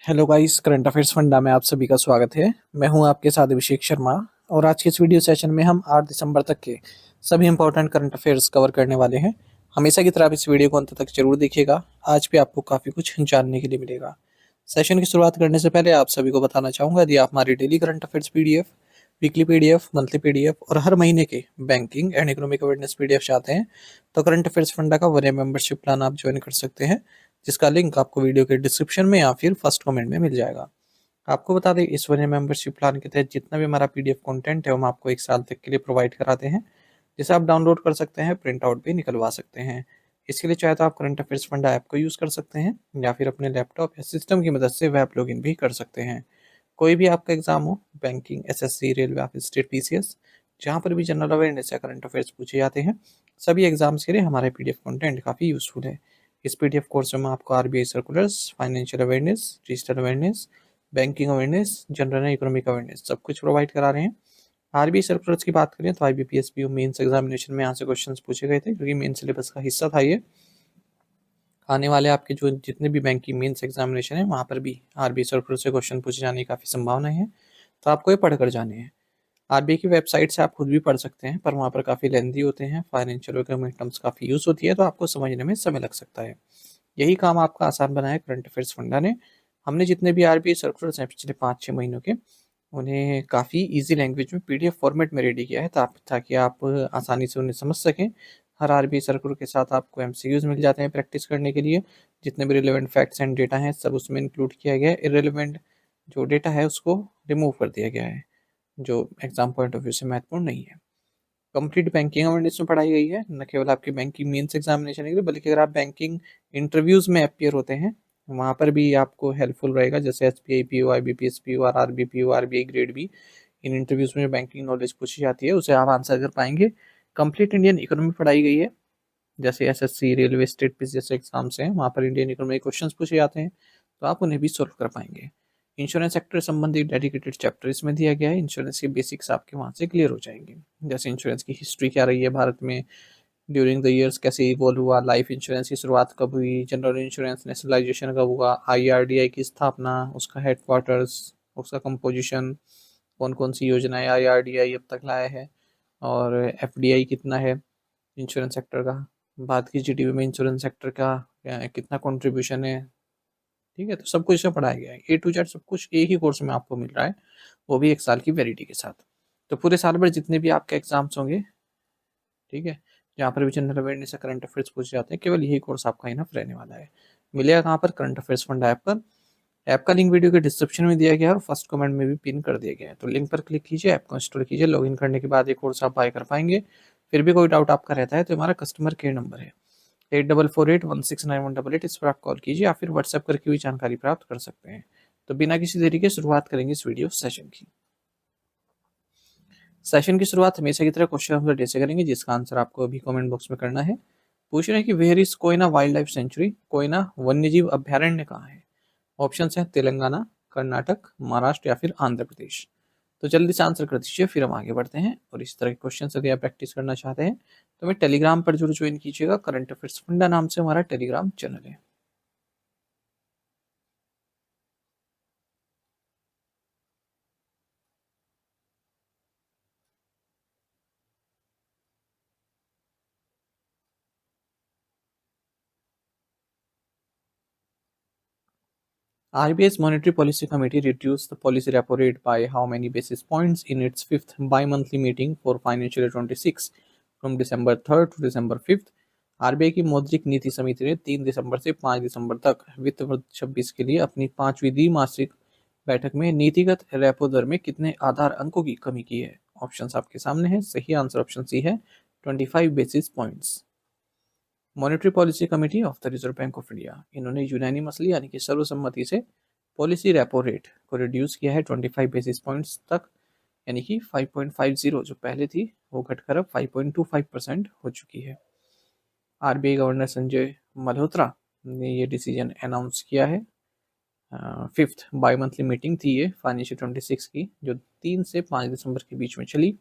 Hello guys, current affairs funda में आप सभी का स्वागत है। मैं हूं आपके साथ अभिषेक शर्मा। और आज के इस वीडियो सेशन में हम 8 दिसंबर तक के सभी इंपॉर्टेंट करंट अफेयर्स कवर करने वाले हैं। हमेशा की तरह आप इस वीडियो को अंत तक जरूर देखिएगा। आज भी आपको काफ़ी कुछ जानने के लिए मिलेगा। सेशन की शुरुआत करने से पहले आप सभी को बताना चाहूँगा, यदि आप हमारी daily current affairs PDF, weekly PDF, monthly PDF और हर महीने के banking and economic awareness PDF चाहते हैं तो करंट अफेयर्स फंडा का 1 मेंबरशिप प्लान आप ज्वाइन कर सकते हैं, जिसका लिंक आपको वीडियो के डिस्क्रिप्शन में या फिर फर्स्ट कमेंट में मिल जाएगा। आपको बता दें, इस वन मेंबरशिप प्लान के तहत जितना भी हमारा पीडीएफ कंटेंट है हम आपको 1 साल तक के लिए प्रोवाइड कराते हैं, जिसे आप डाउनलोड कर सकते हैं, प्रिंट आउट भी निकलवा सकते हैं। इसके लिए चाहे तो आप करंट अफेयर्स फंडा ऐप को यूज़ कर सकते हैं या फिर अपने लैपटॉप या सिस्टम की मदद से वेब लॉगिन भी कर सकते हैं। कोई भी आपका एग्जाम हो, बैंकिंग, एसएससी, रेलवे या फिर स्टेट पीसीएस, जहाँ पर भी जनरल अवेयरनेस या करंट अफेयर्स पूछे जाते हैं, सभी एग्जाम्स के लिए हमारा पीडीएफ कंटेंट काफ़ी यूजफुल है। इस पीडीएफ कोर्स में आपको RBI circulars, financial awareness, digital awareness, banking awareness, general and economic awareness सब कुछ प्रोवाइड करा रहे हैं। आरबीआई सर्कुलर्स की बात करें तो आईबीपीएस पीओ मेंस एग्जामिनेशन में यहाँ से क्वेश्चंस पूछे गए थे, क्योंकि मेन सिलेबस का हिस्सा था ये। आने वाले आपके जो जितने भी बैंकिंग मेंस एग्जामिनेशन है वहाँ पर भी आरबीआई सर्कुलर से क्वेश्चन पूछे जाने की काफ़ी संभावना है, तो आपको ये पढ़कर जाने हैं। आरबीआई की वेबसाइट से आप खुद भी पढ़ सकते हैं, पर वहाँ पर काफ़ी लेंथी होते हैं, फाइनेंशियल इकोनॉमिक टर्म्स काफ़ी यूज़ होती है, तो आपको समझने में समय लग सकता है। यही काम आपका आसान बनाया करंट अफेयर्स फंडा ने। हमने जितने भी आरबीआई सर्कुलर्स हैं पिछले 5-6 महीनों के, उन्हें काफ़ी इजी लैंग्वेज में पीडीएफ फॉर्मेट में रेडी किया है, ताकि आप आसानी से उन्हें समझ सकें। हर आरबीआई सर्कुलर के साथ आपको एमसीक्यूज मिल जाते हैं प्रैक्टिस करने के लिए। जितने भी रिलेवेंट फैक्ट्स एंड डेटा हैं सब उसमें इंक्लूड किया गया है। इरेलीवेंट जो डेटा है उसको रिमूव कर दिया गया है, जो एग्जाम पॉइंट ऑफ व्यू से महत्वपूर्ण नहीं है। कंप्लीट बैंकिंग अवेयरनेस में पढ़ाई गई है, न केवल आपकी बैंकिंग मेंस एग्जामिनेशन के लिए, बल्कि अगर आप बैंकिंग इंटरव्यूज में अपियर होते हैं वहाँ पर भी आपको हेल्पफुल रहेगा। जैसे एसबीआई पीओ, आईबीपीएस पीओ और RB PO, RBI grade B, इन इंटरव्यूज में बैंकिंग नॉलेज पूछी जाती है उसे आप आंसर कर पाएंगे। कंप्लीट इंडियन इकोनॉमी पढ़ाई गई है। जैसे एसएससी, रेलवे, स्टेट पीस जैसे एग्जाम्स हैं वहाँ पर इंडियन इकोनॉमी क्वेश्चंस पूछे जाते हैं, तो आप उन्हें भी सोल्व कर पाएंगे। इंश्योरेंस सेक्टर संबंधी डेडिकेटेड चैप्टर इसमें दिया गया है। इंश्योरेंस के बेसिक्स आपके वहाँ से क्लियर हो जाएंगे। जैसे इंश्योरेंस की हिस्ट्री क्या रही है भारत में, ड्यूरिंग द ईयर्स कैसे इवॉल्व हुआ, लाइफ इंश्योरेंस की शुरुआत कब हुई, जनरल इंश्योरेंस नेशनलाइजेशन कब हुआ, आईआरडीआई की स्थापना, उसका हेडक्वार्टर्स, उसका कंपोजिशन, कौन कौन सी योजनाएं आईआरडीआई अब तक लाया है, और एफडीआई कितना है इंश्योरेंस सेक्टर का, भारत की जीडीपी में इंश्योरेंस सेक्टर का कितना कंट्रीब्यूशन है। ठीक है, तो सब कुछ इसमें पढ़ाया गया है, ए टू जेड सब कुछ एक ही कोर्स में आपको मिल रहा है, वो भी 1 साल की वैलिडिटी के साथ। तो पूरे साल भर जितने भी आपके एग्जाम्स होंगे, ठीक है, जहाँ पर भी जनरल अवेयरनेस या करंट अफेयर्स पूछे जाते हैं, केवल यही कोर्स आपका इनफ रहने वाला है। मिलेगा कहाँ पर? करंट अफेयर्स फंड ऐप पर। ऐप का लिंक वीडियो के डिस्क्रिप्शन में दिया गया है और फर्स्ट कमेंट में भी पिन कर दिया गया है, तो लिंक पर क्लिक कीजिए, ऐप को इंस्टॉल कीजिए। लॉगिन करने के बाद ये कोर्स आप बाय कर पाएंगे। फिर भी कोई डाउट आपका रहता है तो हमारा कस्टमर केयर नंबर है 8448169188, इस पर आप कॉल कीजिए या फिर व्हाट्सएप करके भी जानकारी प्राप्त कर सकते हैं। तो बिना किसी देरी के शुरुआत करेंगे इस वीडियो सेशन की। सेशन की शुरुआत हमेशा की तरह क्वेश्चन आंसर डे से करेंगे, जिसका आंसर आपको अभी कमेंट बॉक्स में करना है। पूछ रहे हैं कि where is Koyna wildlife sanctuary, Koyna वन्यजीव अभ्यारण्य कहाँ है? ऑप्शन है तेलंगाना, कर्नाटक, महाराष्ट्र या फिर आंध्र प्रदेश। तो जल्दी से आंसर कर दीजिए, फिर हम आगे बढ़ते हैं। और इस तरह के क्वेश्चन यदि आप प्रैक्टिस करना चाहते हैं तो हमें टेलीग्राम पर जरूर ज्वाइन कीजिएगा। करंट अफेयर्स फंडा नाम से हमारा टेलीग्राम चैनल है। RBI's Monetary Policy Committee reduced the policy repo rate by how many basis points in its fifth bi-monthly meeting for financial year 26 from December 3rd to December 5th? RBI की मौद्रिक नीति समिति ने 3 दिसंबर से 5 दिसंबर तक वित्त वर्ष 26 के लिए अपनी 5वीं द्विमासिक बैठक में नीतिगत रेपो दर में कितने आधार अंकों की कमी की है? ऑप्शंस आपके सामने हैं। सही आंसर ऑप्शन सी है, 25 basis points. Monetary policy committee of the reserve bank of India, इन्होंने यूनानिमसली यानी कि सर्वसम्मति से पॉलिसी रेपो रेट को रिड्यूस किया है 25 बेसिस पॉइंट्स तक, यानी कि 5.50 जो पहले थी वो घटकर अब 5.25% हो चुकी है। आरबीआई गवर्नर संजय मल्होत्रा ने ये डिसीजन अनाउंस किया है। फिफ्थ बाई मंथली मीटिंग थी ये फाइनेंशियल 26 की, जो 3 से 5 दिसंबर के बीच में चली।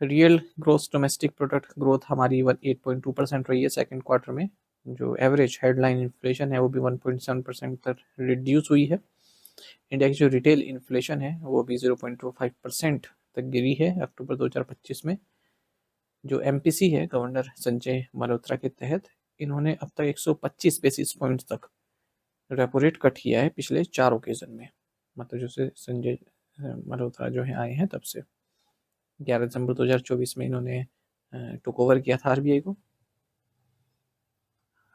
Real gross domestic product growth हमारी 8.2% रही है सेकंड क्वार्टर में, जो एवरेज हेडलाइन इन्फ्लेशन है वो भी 1.7% तक रिड्यूस हुई है। इंडिया की जो रिटेल इन्फ्लेशन है वो भी 0.25% तक गिरी है अक्टूबर 2025 में। जो एमपीसी है गवर्नर संजय मल्होत्रा के तहत, इन्होंने अब तक 125 बेसिस पॉइंट्स तक रेपो रेट कट किया है पिछले 4 ओकेजन में, मतलब जैसे संजय मल्होत्रा जो है आए हैं तब से। 11 दिसंबर 2024 में इन्होंने टुक ओवर किया था आरबीआई को।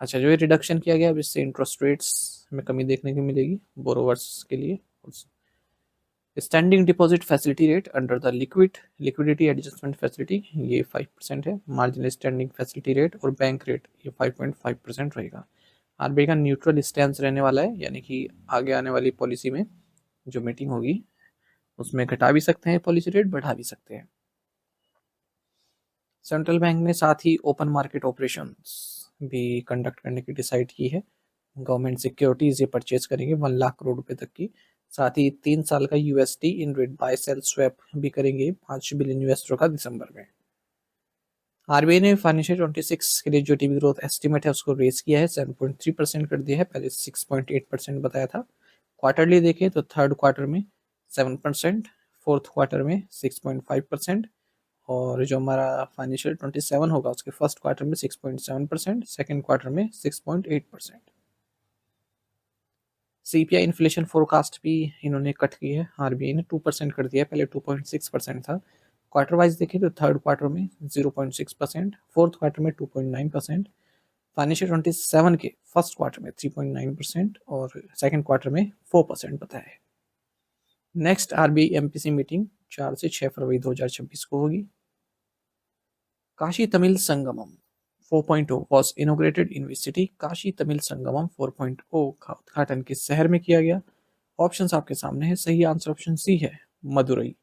अच्छा, जो ये रिडक्शन किया गया, अब इससे इंटरेस्ट रेट्स में कमी देखने को मिलेगी बोरोवर्स के लिए। Standing deposit facility rate under the liquidity adjustment facility ये 5% है। मार्जिनल स्टैंडिंग फैसिलिटी रेट और बैंक रेट ये 5.5% रहेगा। आरबीआई का न्यूट्रल स्टैंस रहने वाला है, यानी कि आगे आने वाली पॉलिसी में जो मीटिंग होगी उसमें घटा भी सकते हैं पॉलिसी रेट, बढ़ा भी सकते हैं। सेंट्रल बैंक ने साथ ही ओपन मार्केट ऑपरेशंस भी कंडक्ट करने की डिसाइड की है। गवर्नमेंट सिक्योरिटीज ये परचेज करेंगे 1 लाख करोड़ रुपए तक की। साथ ही 3 साल का USD in rate buy sell swap भी करेंगे 5 बिलियन US का दिसंबर में। आरबीआई ने फाइनेंशियल 26 के लिए जो टीवी ग्रोथ एस्टिमेट है उसको रेज किया है, 7.3% कर दिया है, पहले 6.8% बताया था। क्वार्टरली देखें तो थर्ड क्वार्टर में 7%, फोर्थ क्वार्टर में 6.5%, और जो हमारा फाइनेंशियल 27 होगा उसके फर्स्ट क्वार्टर में 6.7%, सेकेंड क्वार्टर में 6.8%। सीपीआई इन्फ्लेशन फोरकास्ट भी इन्होंने कट की है, आरबीआई ने 2% कर दिया है, पहले 2.6% था। क्वार्टर वाइज देखें तो थर्ड क्वार्टर में 0.6%, फोर्थ क्वार्टर में 2.9%, फाइनेंशियल 27 के फर्स्ट क्वार्टर में 3.9% और सेकेंड क्वार्टर में 4% बताया है। नेक्स्ट आरबीआई एमपीसी मीटिंग 4 से 6 फरवरी 2026 को होगी। Kashi Tamil Sangamam 4.0 was inaugurated in which city? Kashi Tamil Sangamam 4.0 का उद्घाटन किस शहर में किया गया? ऑप्शंस आपके सामने है, सही आंसर ऑप्शन सी है, मदुरई।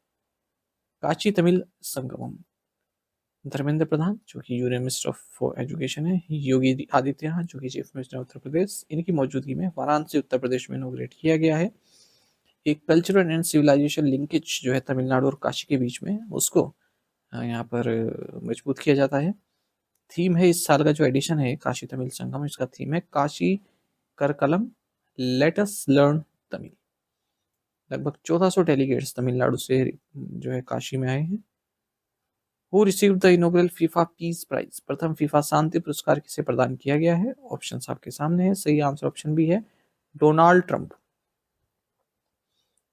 काशी तमिल संगमम धर्मेंद्र प्रधान जो कि यूनियन मिनिस्टर ऑफ एजुकेशन है, योगी आदित्यनाथ जो कि चीफ मिनिस्टर उत्तर प्रदेश, इनकी मौजूदगी में वाराणसी उत्तर प्रदेश में इनोग्रेट किया गया है। एक कल्चरल एंड सिविलाइजेशन लिंकेज जो है तमिलनाडु और काशी के बीच में, उसको यहाँ पर मजबूत किया जाता है। थीम है इस साल का जो एडिशन है काशी तमिल संगम, इसका थीम है काशी करकलम लेट अस लर्न तमिल। लगभग 1400 डेलीगेट्स तमिलनाडु से जो है काशी में आए हैं। Who received the inaugural FIFA peace prize? प्रथम फीफा शांति पुरस्कार किसे प्रदान किया गया है? ऑप्शंस आपके सामने है, सही आंसर ऑप्शन भी है, Donald Trump.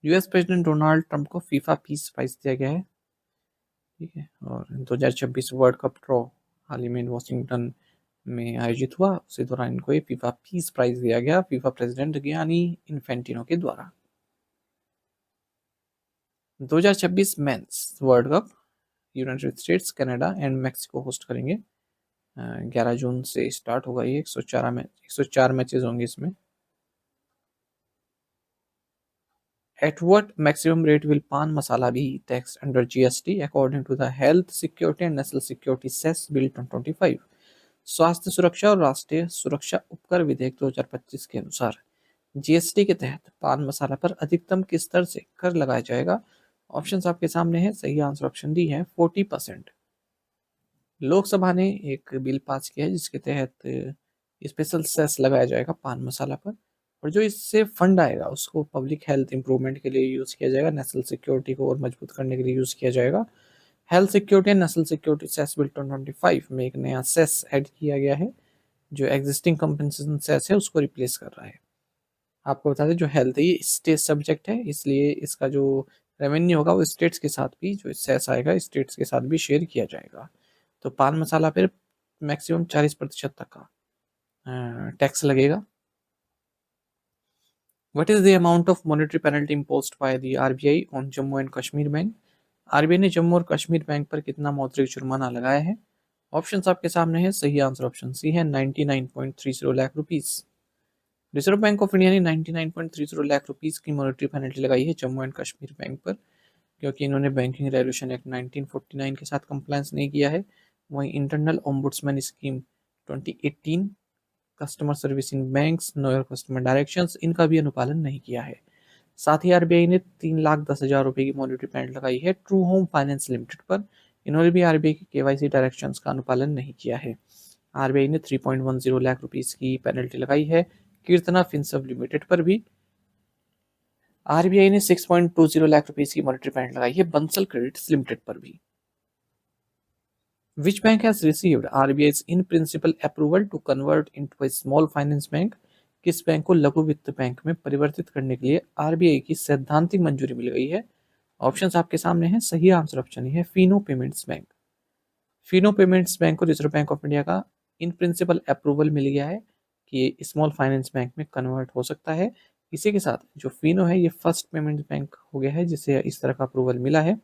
US president Donald Trump को फीफा पीस प्राइज दिया गया है, ठीक है। और 2026 वर्ल्ड कप ड्रॉ हाल ही में वॉशिंगटन में आयोजित हुआ, उसी दौरान इनको ये फीफा पीस प्राइज दिया गया फीफा प्रेसिडेंट गियानी इन्फेंटिनो के द्वारा। 2026 mains world cup United states, Canada and Mexico host करेंगे। 11 जून से स्टार्ट होगा ये, 104 मैचेस होंगे इसमें। At what maximum rate will pan masala be taxed under GST according to the Health Security and National Security Cess Bill 2025? स्वास्थ्य सुरक्षा और राष्ट्रीय सुरक्षा उपकर विधेयक 2025 के अनुसार जीएसटी के तहत पान मसाला पर अधिकतम किस स्तर से कर लगाया जाएगा? ऑप्शंस आपके सामने है, सही आंसर ऑप्शन डी है, 40%। लोकसभा ने एक बिल पास किया है जिसके तहत स्पेशल सेस लगाया जाएगा पान मसाला पर, और जो इससे फंड आएगा उसको पब्लिक हेल्थ इंप्रूवमेंट के लिए यूज़ किया जाएगा, नेशनल सिक्योरिटी को और मजबूत करने के लिए यूज़ किया जाएगा। Health security and national security cess bill 2025 में एक नया सेस ऐड किया गया है जो एग्जिस्टिंग कंपनसेशन सेस है उसको रिप्लेस कर रहा है। आपको बता दें जो हेल्थ है ये स्टेट सब्जेक्ट है, इसलिए इसका जो रेवेन्यू होगा वो स्टेट्स के साथ भी, जो सेस आएगा स्टेट्स के साथ भी शेयर किया जाएगा। तो पान मसाला पर मैक्सिमम 40% तक का टैक्स लगेगा। What is the amount of monetary penalty imposed by the RBI on Jammu and Kashmir Bank? RBI ने जम्मू और कश्मीर बैंक पर कितना मौद्रिक जुर्माना लगाया है? ऑप्शंस आपके सामने है, सही आंसर ऑप्शन सी है, 99.30 lakh rupees. Reserve bank of India ने 99.30 लाख रुपीस की मॉनेटरी पेनल्टी लगाई है जम्मू एंड कश्मीर बैंक पर, क्योंकि इन्होंने बैंकिंग रेगुलेशन एक्ट 1949 के साथ कंप्लायंस नहीं किया है। वहीं internal ombudsman scheme 2018, customer service in banks, know your customer directions, इनका भी अनुपालन नहीं किया है। साथ ही आरबीआई ने 3,10,000 रुपए की मॉनेटरी पेनल्टी लगाई है ट्रू होम फाइनेंस लिमिटेड पर, इन्होंने भी आरबीआई के केवाईसी डायरेक्शंस का अनुपालन नहीं किया है। आरबीआई ने 3.10 लाख रुपीस की पेनल्टी लगाई है कीर्तना फिनसर्व लिमिटेड पर भी। आरबीआई ने 6.20 लाख रुपीस की मॉनेटरी पेनल्टी लगाई है बंसल क्रेडिट्स लिमिटेड पर भी। Which bank has received RBI's in principle approval to convert into a small finance bank? किस बैंक को लघु वित्त बैंक में परिवर्तित करने के लिए आरबीआई की सैद्धांतिक मंजूरी मिल गई है? ऑप्शंस आपके सामने हैं। सही आंसर ऑप्शन ही है Fino payments bank. Fino payments bank को रिजर्व बैंक ऑफ इंडिया का इन प्रिंसिपल अप्रूवल मिल गया है कि ये स्मॉल फाइनेंस बैंक में कन्वर्ट हो सकता है। इसी के साथ जो फिनो है ये फर्स्ट पेमेंट बैंक हो गया है जिसे इस तरह का अप्रूवल मिला है।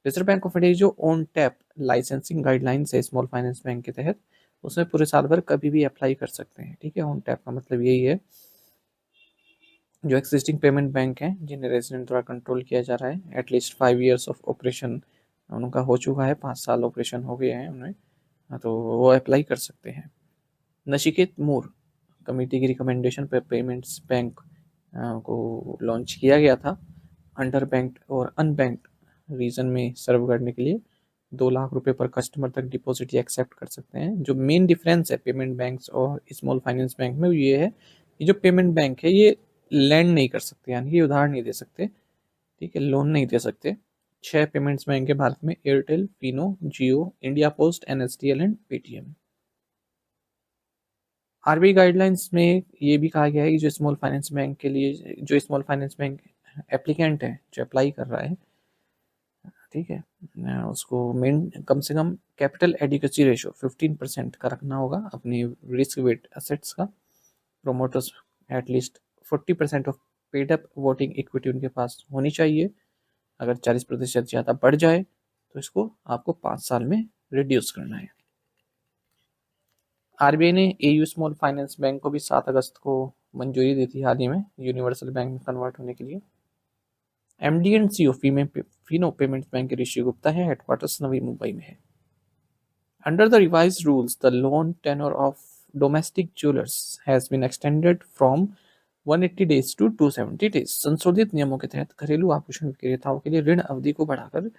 रिजर्व बैंक ऑफ इंडिया जो ऑन टैप लाइसेंसिंग गाइडलाइंस है स्मॉल फाइनेंस बैंक के तहत, उसमें पूरे साल भर कभी भी अप्लाई कर सकते हैं। ठीक है, ऑन टैप का मतलब यही है जो एक्सिस्टिंग पेमेंट बैंक हैं जिन्हें रेजिडेंट द्वारा कंट्रोल किया जा रहा है, एटलीस्ट 5 years ऑफ ऑपरेशन उनका हो चुका है, 5 साल ऑपरेशन हो गए हैं उन्हें, तो वो अप्लाई कर सकते हैं। नचिकेत मूर कमेटी की रिकमेंडेशन पर पेमेंट्स बैंक को लॉन्च किया गया था। अंडर बैंक्ड और अनबैंक्ड रीजन में सर्व करने के लिए 2 लाख रुपए पर कस्टमर तक डिपॉजिट या एक्सेप्ट कर सकते हैं। जो मेन डिफरेंस है पेमेंट बैंक्स और स्मॉल फाइनेंस बैंक में ये है कि जो पेमेंट बैंक है ये लैंड नहीं कर सकते, यानी कि उधार नहीं दे सकते। ठीक है, लोन नहीं दे सकते। 6 पेमेंट्स बैंक है भारत में, Airtel, Fino, Jio, India post, NSDL and Paytm. RBI guidelines में ये भी कहा गया है कि जो स्मॉल फाइनेंस बैंक के लिए, जो स्मॉल फाइनेंस बैंक एप्लीकेंट है जो अप्लाई कर रहा है, ठीक है, उसको मेन कम से कम कैपिटल एडिक्वेसी रेशो 15% का रखना होगा अपनी रिस्क वेट एसेट्स का। Promoters at least 40% of paid up voting equity उनके पास होनी चाहिए। अगर 40% ज़्यादा बढ़ जाए तो इसको आपको 5 साल में रिड्यूस करना है। आरबीआई ने एयू स्मॉल फाइनेंस बैंक को भी 7 अगस्त को मंजूरी दी थी हाल ही में यूनिवर्सल बैंक में कन्वर्ट होने के लिए। MD and CEO Fino payments bank के ऋषि गुप्ता है, हेडक्वार्टर्स नवी मुंबई में है। Under the revised rules the loan tenure of domestic jewellers has been extended from 180 days to 270 days। संशोधित नियमों के तहत घरेलू आभूषण विक्रेताओं के लिए ऋण अवधि को बढ़ाकर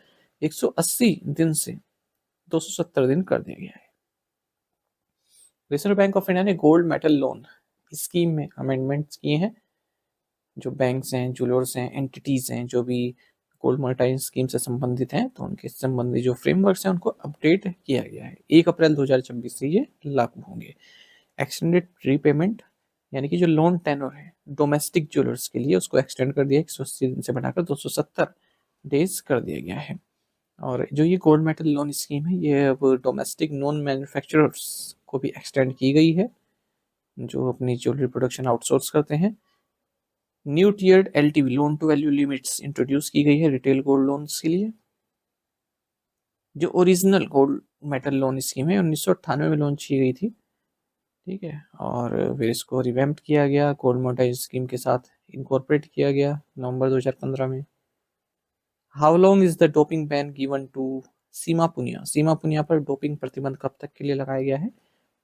180 दिन से 270 दिन कर दिया गया है। रिजर्व बैंक ऑफ इंडिया ने गोल्ड मेटल लोन स्कीम में अमेंडमेंट्स किए हैं। जो बैंक्स हैं, ज्वेलर्स हैं, एंटिटीज हैं जो भी गोल्ड मोनेटाइज स्कीम से संबंधित हैं, तो उनके संबंधी जो फ्रेमवर्क्स हैं उनको अपडेट किया गया है। 1 अप्रैल 2026 से ये लागू होंगे। एक्सटेंडेड रीपेमेंट यानी कि जो लोन टेनर है डोमेस्टिक ज्वेलर्स के लिए उसको एक्सटेंड कर दिया, 180 दिन से बढ़ाकर 270 डेज कर दिया गया है। और जो ये गोल्ड मेटल लोन स्कीम है ये अब डोमेस्टिक नॉन मैन्युफैक्चरर्स को भी एक्सटेंड की गई है जो अपनी ज्वेलरी प्रोडक्शन आउटसोर्स करते हैं। New tiered LTV loan to value limits introduce की गई है रिटेल गोल्ड लोन्स के लिए। जो original gold metal loan scheme है 1998 में लॉन्च की गई थी। ठीक है, और फिर इसको रिवैम्प्ड किया गया, गोल्ड मोनेटाइज स्कीम के साथ इनकॉर्पोरेट किया गया नवंबर 2015 में। How long is the doping ban given to Seema Punia? Seema Punia पर डोपिंग प्रतिबंध कब तक के लिए लगाया गया है?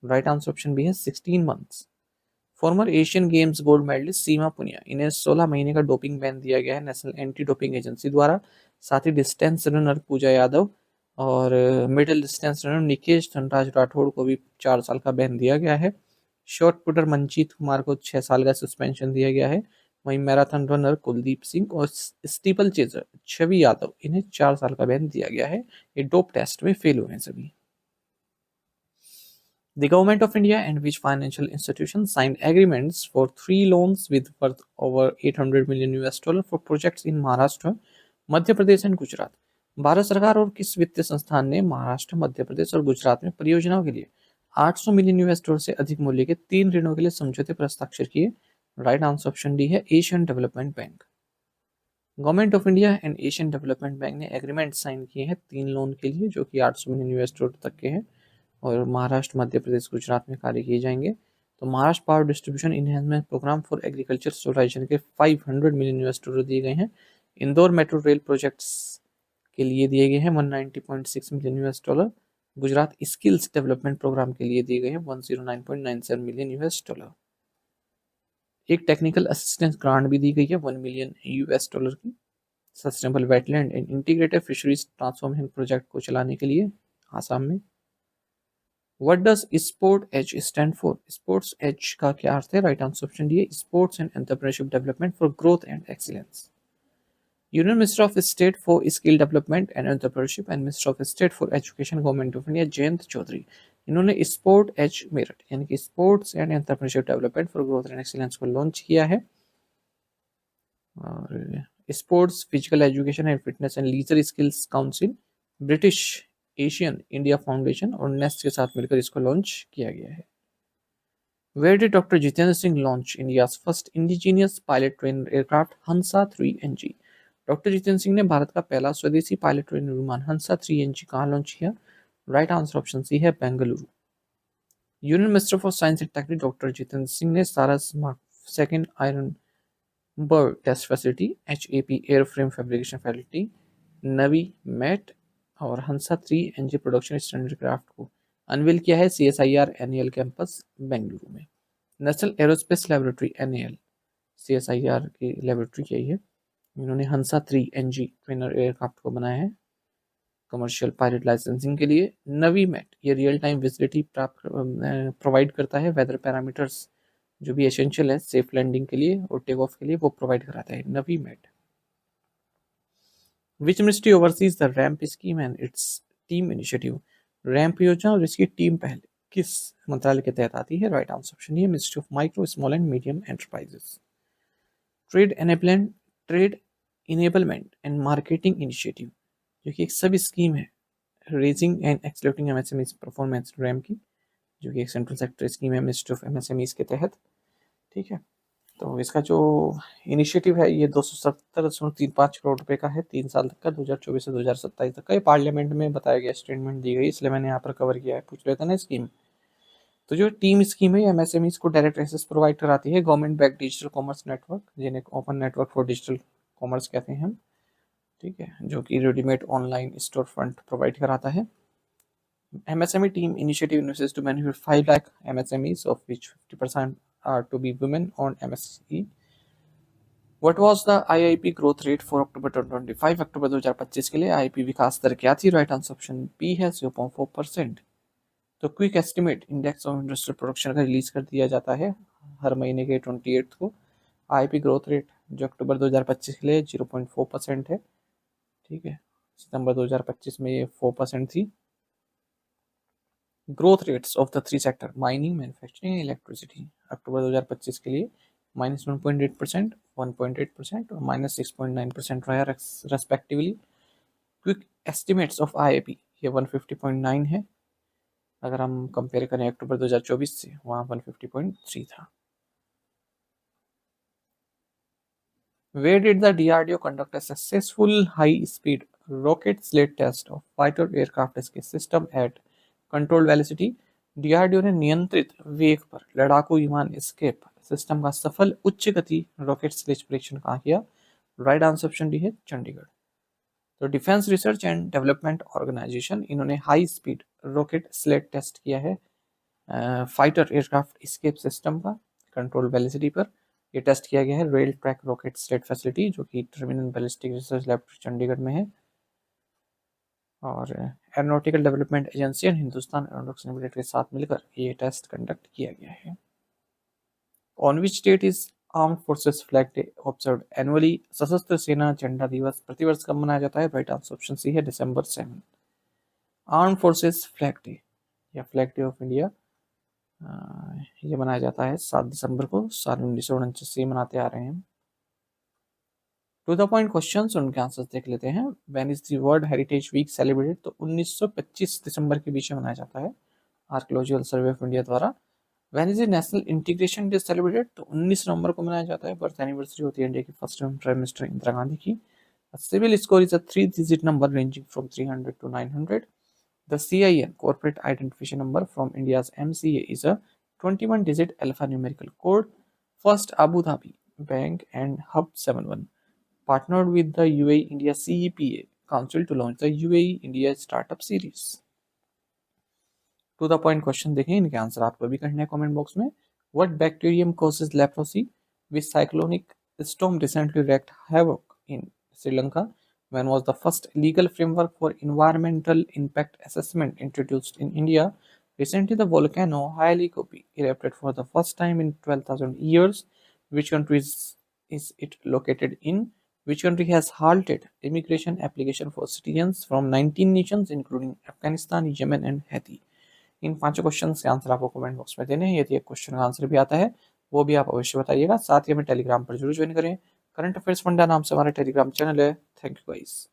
राइट आंसर ऑप्शन भी है 16 months. Former Asian Games gold medalist Seema Punia, इन्हें 16 महीने का डोपिंग बैन दिया गया है नेशनल एंटी डोपिंग एजेंसी द्वारा। साथ ही डिस्टेंस रनर पूजा यादव और middle distance runner Nikesh Dhanraj Rathore को भी 4 साल का बैन दिया गया है। शॉट पुटर मनजीत कुमार को 6 साल का सस्पेंशन दिया गया है। वहीं मैराथन रनर कुलदीप सिंह और स्टीपल चेजर छवि यादव, इन्हें 4 साल का बैन दिया गया है। ये डोप टेस्ट में फेल हुए हैं सभी। The Government of India and which financial institution signed agreements for 3 loans with worth over 800 million US dollar for projects in Maharashtra, Madhya Pradesh and Gujarat? Bharat सरकार और किस वित्तीय संस्थान ने महाराष्ट्र, मध्य प्रदेश और गुजरात में परियोजनाओं के लिए 800 मिलियन US डॉलर से अधिक मूल्य के 3 ऋणों के लिए समझौते पर हस्ताक्षर किए? राइट आंसर ऑप्शन डी है Asian development bank. Government of India and Asian development bank ने एग्रीमेंट साइन किए हैं 3 लोन के लिए जो कि 800 मिलियन US डॉलर तक के हैं और महाराष्ट्र, मध्य प्रदेश, गुजरात में कार्य किए जाएंगे। तो Maharashtra power distribution enhancement program for agriculture solarisation के 500 मिलियन US डॉलर दिए गए हैं। इंदौर मेट्रो रेल प्रोजेक्ट्स के लिए दिए गए हैं 190.6 million US dollar. Gujarat skills development programme के लिए दिए गए हैं 109.97 मिलियन US डॉलर। एक टेक्निकल असिस्टेंस ग्रांट भी दी गई है 1 मिलियन US डॉलर की sustainable wetland and integrated fisheries transformation project को चलाने के लिए आसाम में। What does sport edge stand for? Sports edge का क्या अर्थ है? राइट आंसर ऑप्शन डी है sports and entrepreneurship development for growth and excellence. Union minister of state for skill development and entrepreneurship and minister of state for education government of India Jayant Chaudhary, इन्होंने sport edge merit यानी कि sports and entrepreneurship development for growth and excellence को launch किया है। और sports physical education and fitness and leisure skills council, British Asian India foundation और NEST के साथ मिलकर इसको लॉन्च किया गया है। Where did doctor Jitendra Singh launch India's first indigenous pilot train aircraft Hansa 3NG? Doctor Jitendra Singh ने भारत का पहला स्वदेशी पायलट ट्रेन विमान हंसा 3NG कहाँ लॉन्च किया? राइट आंसर ऑप्शन सी है Bengaluru. Union minister for science and technique doctor Jitendra Singh ने Saras mark second iron bird test facility HAP airframe fabrication facility नवी मेट और Hansa 3NG production standard craft को अनवील किया है CSIR NAL कैंपस बेंगलुरु में। National aerospace laboratory NAL CSIR की लेबोरेटरी यही है, इन्होंने हंसा 3NG ट्रेनर एयरक्राफ्ट को बनाया है कमर्शियल पायलट लाइसेंसिंग के लिए। नवी मेट ये रियल टाइम विजिबिलिटी प्रोवाइड करता है, वेदर पैरामीटर्स जो भी एसेंशियल है सेफ लैंडिंग के लिए और टेक ऑफ के लिए वो प्रोवाइड कराता है नवी मेट। Which ministry oversees the RAMP scheme and its TEAM initiative? RAMP योजना और इसकी टीम पहल किस मंत्रालय के तहत आती है? राइट आंसर ऑप्शन ये ministry of micro small and medium enterprises. Trade enablement and marketing initiative जो कि एक सब स्कीम है raising and accelerating MSMEs performance RAM की, जो कि एक सेंट्रल सेक्टर स्कीम है मिनिस्ट्री ऑफ MSMEs के तहत। ठीक है, तो इसका जो इनिशिएटिव है ये 270.35 करोड़ रुपए का है 3 साल तक का, 2024 से 2027 तक का। ये पार्लियामेंट में बताया गया स्टेटमेंट दी गई, इसलिए मैंने यहाँ पर कवर किया है, पूछ लेते ना स्कीम। तो जो टीम स्कीम है MSMEs को डायरेक्ट एक्सेस प्रोवाइड कराती है government back digital commerce network, जिन्हें open network for digital commerce कहते हैं हम। ठीक है, जो कि readymade online store front provide कराता है। MSME team initiative initiatives to benefit 5 lakh MSMEs, of which 50% are to be women on MSE. What was the IIP growth rate for October 2025? अक्टूबर 2025 के लिए IIP विकास दर क्या थी? राइट आंसर ऑप्शन बी है 0.4%। तो quick estimate index of industrial production का release कर दिया जाता है हर महीने के 28 को। IIP ग्रोथ रेट जो अक्टूबर 2025 के लिए 0.4% है। ठीक है, सितंबर 2025 में ये 4% थी। Growth rates of the three sector mining manufacturing electricity अक्टूबर 2025 के लिए -1.8%, 1.8% और -6.9% रहा respectively. Quick estimates of IIP ये 150.9 है, अगर हम कंपेयर करें अक्टूबर 2024 से वहाँ 150.3 था। Where did the DRDO conduct a successful high-speed rocket sled test of fighter aircraft escape system at controlled velocity? DRDO ने नियंत्रित वेग पर लड़ाकू विमान एस्केप सिस्टम का सफल उच्च गति रॉकेट स्लेज परीक्षण कहाँ किया? राइट आंसर ऑप्शन डी है चंडीगढ़। तो defence research and development organisation इन्होंने high speed rocket sled test किया है फाइटर एयरक्राफ्ट एस्केप सिस्टम का कंट्रोल वेलोसिटी पर। ये टेस्ट किया गया है rail track rocket sled facility जो कि terminal ballistic research laboratory Chandigarh में है। और एरोनॉटिकल डेवलपमेंट एजेंसी और हिंदुस्तान एरोनॉटिक्स लिमिटेड के साथ मिलकर ये टेस्ट कंडक्ट किया गया है। On which date is armed forces flag day observed annually? सशस्त्र सेना झंडा दिवस प्रतिवर्ष कब मनाया जाता है? राइट आंसर ऑप्शन सी है December 7। Arm forces flag day या फ्लैग डे ऑफ इंडिया ये मनाया जाता है 7 दिसंबर को, साल 1949 से मनाते आ रहे हैं। टू द पॉइंट क्वेश्चंस उनके आंसर्स देख लेते हैं। When is the world heritage week celebrated? तो 1925 दिसंबर के बीच में मनाया जाता है आर्कियोलॉजिकल सर्वे ऑफ इंडिया द्वारा। When is the national integration day celebrated? तो 19 नवंबर को मनाया जाता है, बर्थ एनिवर्सरी होती है इंडिया की first prime minister Indira Gandhi की। CIBIL score is a 3-digit number ranging from 300 to 900. The CIN corporate identification number from India's MCA is a 21-digit alphanumerical code. First Abu Dhabi Bank and Hub 71 partnered with the UAE India CEPA Council to launch the UAE India Startup Series. To the point question देखें, इनके answer आपको भी करने हैं comment box में। What bacterium causes leprosy? Which cyclonic storm recently wreaked havoc in Sri Lanka? When was the first legal framework for environmental impact assessment introduced in India? Recently, the volcano Hailikopi erupted for the first time in 12,000 years. Which country is it located in? Which country has halted immigration application for citizens from 19 nations including Afghanistan, Yemen and Haiti? इन पांचों question के answer आपको comment box में देने हैं। यदि एक question का answer भी आता है वो भी आप अवश्य बताइएगा। साथ ही हमें टेलीग्राम पर जरूर ज्वाइन करें। करंट अफेयर्स फंडा नाम से हमारा टेलीग्राम चैनल है। Thank you guys.